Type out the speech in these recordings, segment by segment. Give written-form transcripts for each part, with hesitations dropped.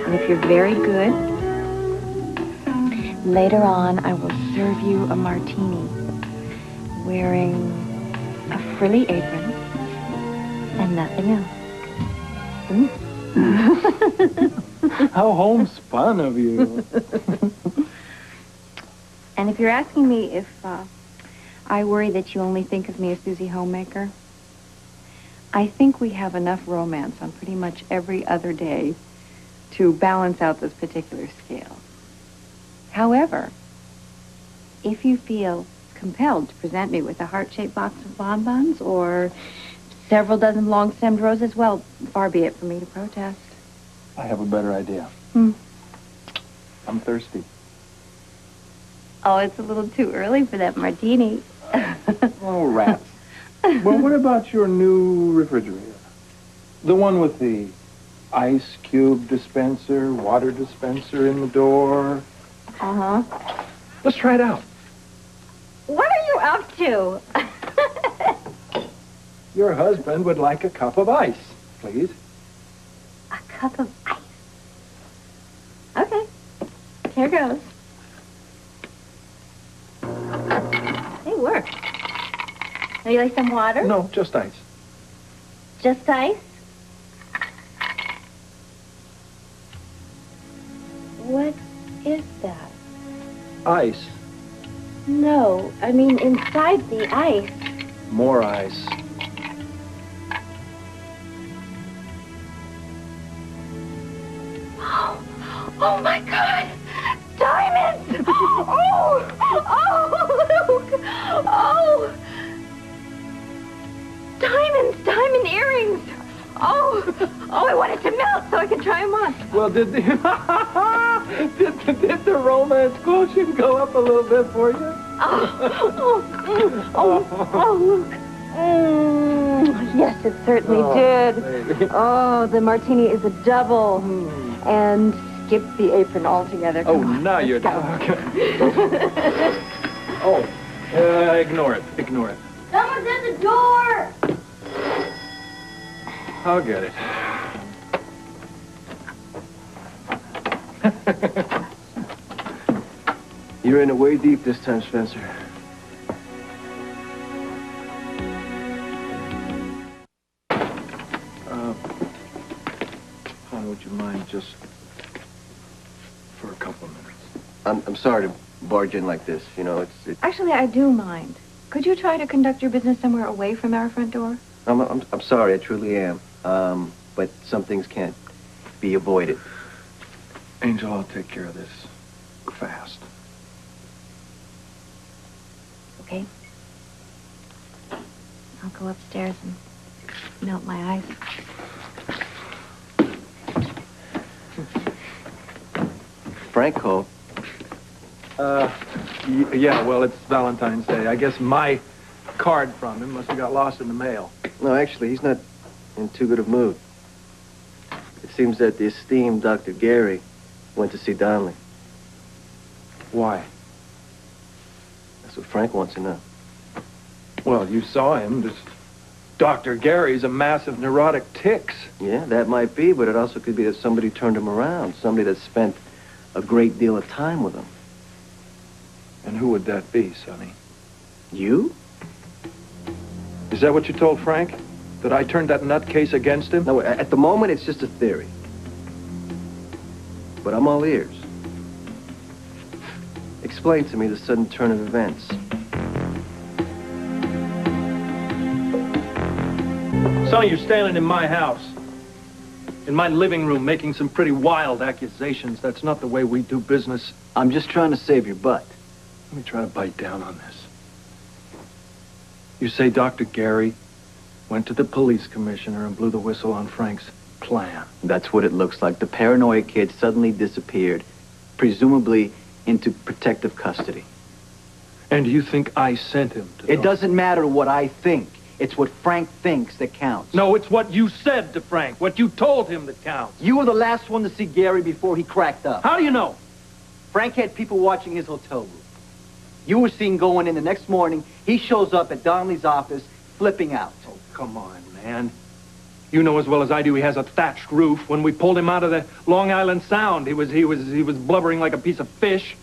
And if you're very good, later on I will serve you a martini wearing a frilly apron and nothing else. How homespun of you. And if you're asking me if I worry that you only think of me as Susie Homemaker, I think we have enough romance on pretty much every other day to balance out this particular scale. However, if you feel compelled to present me with a heart-shaped box of bonbons or several dozen long-stemmed roses, well, far be it for me to protest. I have a better idea. I'm thirsty. Oh, it's a little too early for that martini. Oh, rats. Well, what about your new refrigerator? The one with the ice cube dispenser, water dispenser in the door. Uh-huh. Let's try it out. What are you up to? Your husband would like a cup of ice, please. A cup of ice. Okay. Here goes. Hey, work. Would you like some water? No, just ice. Just ice? What is that? Ice. No, I mean inside the ice. More ice. Oh my God! Diamonds! Oh! Luke! Oh! Diamond earrings! Oh, I wanted to melt so I could try them on. Well, did the romance quotient go up a little bit for you? Luke. Yes, it certainly did. Baby. Oh, the martini is a double. And skip the apron altogether. Oh, Come on, now let's you're go. talking. Ignore it. Someone's at the door! I'll get it. You're in it way deep this time, Spencer. Hon, would you mind just for a couple of minutes? I'm sorry to barge in like this. You know, it's. Actually, I do mind. Could you try to conduct your business somewhere away from our front door? I'm sorry. I truly am. But some things can't be avoided. Angel, I'll take care of this fast. Okay. I'll go upstairs and melt my ice. Frank called. Yeah, well, it's Valentine's Day. I guess my card from him must have got lost in the mail. No, actually, he's not in too good of mood. It seems that the esteemed Dr. Gary went to see Donnelly. Why? That's what Frank wants to know. Well, you saw him. This Dr. Gary's a massive neurotic tics. Yeah, that might be, but it also could be that somebody turned him around. Somebody that spent a great deal of time with him. And who would that be, Sonny? You? Is that what you told Frank? That I turned that nutcase against him? No, at the moment, it's just a theory. But I'm all ears. Explain to me the sudden turn of events. Sonny, you're standing in my house, in my living room, making some pretty wild accusations. That's not the way we do business. I'm just trying to save your butt. Let me try to bite down on this. You say Dr. Gary went to the police commissioner and blew the whistle on Frank's plan. That's what it looks like. The paranoid kid suddenly disappeared, presumably into protective custody. And you think I sent him to... It doesn't matter what I think. It's what Frank thinks that counts. No, it's what you said to Frank, what you told him that counts. You were the last one to see Gary before he cracked up. How do you know? Frank had people watching his hotel room. You were seen going in the next morning. He shows up at Donnelly's office, flipping out. Oh, come on, man. You know as well as I do he has a thatched roof. When we pulled him out of the Long Island Sound, he was blubbering like a piece of fish.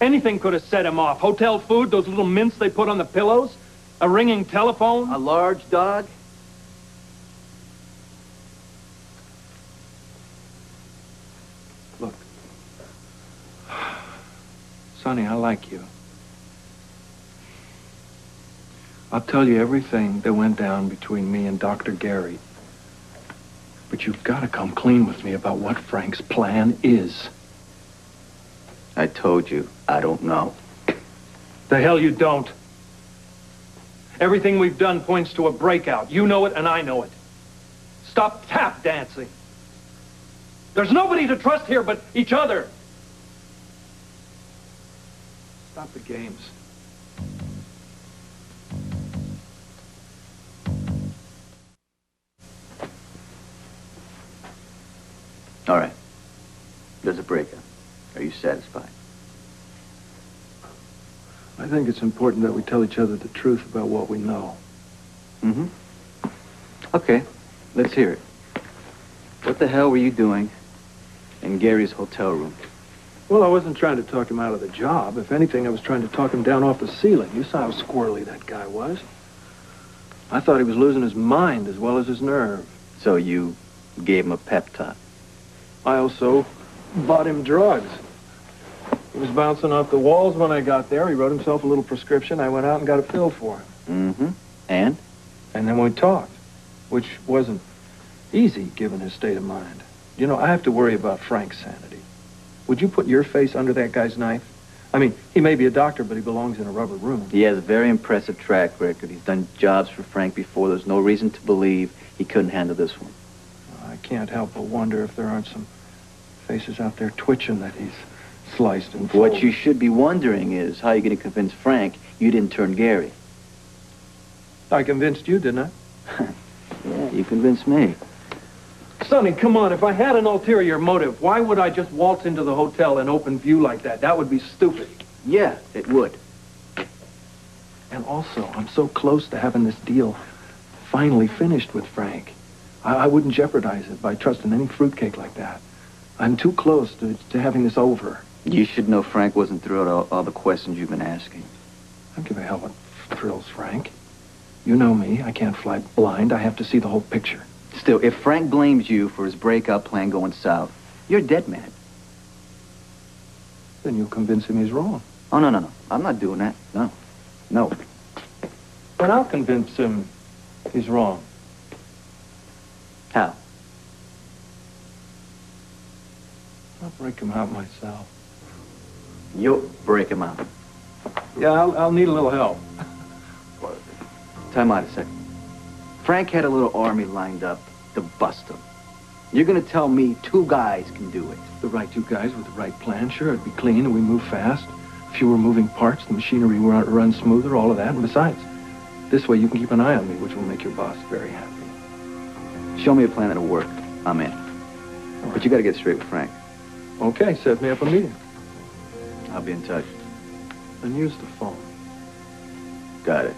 Anything could have set him off. Hotel food, those little mints they put on the pillows, a ringing telephone. A large dog? Look. Sonny, I like you. I'll tell you everything that went down between me and Dr. Gary. But you've got to come clean with me about what Frank's plan is. I told you, I don't know. The hell you don't. Everything we've done points to a breakout. You know it and I know it. Stop tap dancing. There's nobody to trust here but each other. Stop the games. All right. There's a breakup. Are you satisfied? I think it's important that we tell each other the truth about what we know. Mm-hmm. Okay, let's hear it. What the hell were you doing in Gary's hotel room? Well, I wasn't trying to talk him out of the job. If anything, I was trying to talk him down off the ceiling. You saw how squirrely that guy was. I thought he was losing his mind as well as his nerve. So you gave him a pep talk? I also bought him drugs. He was bouncing off the walls when I got there. He wrote himself a little prescription. I went out and got it filled for him. Mm-hmm. And? And then we talked, which wasn't easy given his state of mind. You know, I have to worry about Frank's sanity. Would you put your face under that guy's knife? I mean, he may be a doctor, but he belongs in a rubber room. He has a very impressive track record. He's done jobs for Frank before. There's no reason to believe he couldn't handle this one. I can't help but wonder if there aren't some faces out there twitching that he's sliced and folded. What you should be wondering is how you're going to convince Frank you didn't turn Gary. I convinced you, didn't I? Yeah, you convinced me. Sonny, come on. If I had an ulterior motive, why would I just waltz into the hotel in open view like that? That would be stupid. Yeah, it would. And also, I'm so close to having this deal finally finished with Frank. I wouldn't jeopardize it by trusting any fruitcake like that. I'm too close to having this over. You should know Frank wasn't thrilled at all the questions you've been asking. I don't give a hell what thrills Frank. You know me. I can't fly blind. I have to see the whole picture. Still, if Frank blames you for his breakup plan going south, you're a dead man. Then you'll convince him he's wrong. Oh, no. I'm not doing that. No. No. Then I'll convince him he's wrong. How? I'll break him out myself. You'll break him out. Yeah, I'll need a little help. Time out a second. Frank had a little army lined up to bust him. You're going to tell me 2 guys can do it. The right 2 guys with the right plan. Sure, it'd be clean and we move fast. Fewer moving parts, the machinery will run smoother, all of that. And besides, this way you can keep an eye on me, which will make your boss very happy. Show me a plan that'll work. I'm in. But you got to get straight with Frank. Okay, set me up a meeting. I'll be in touch. And use the phone. Got it.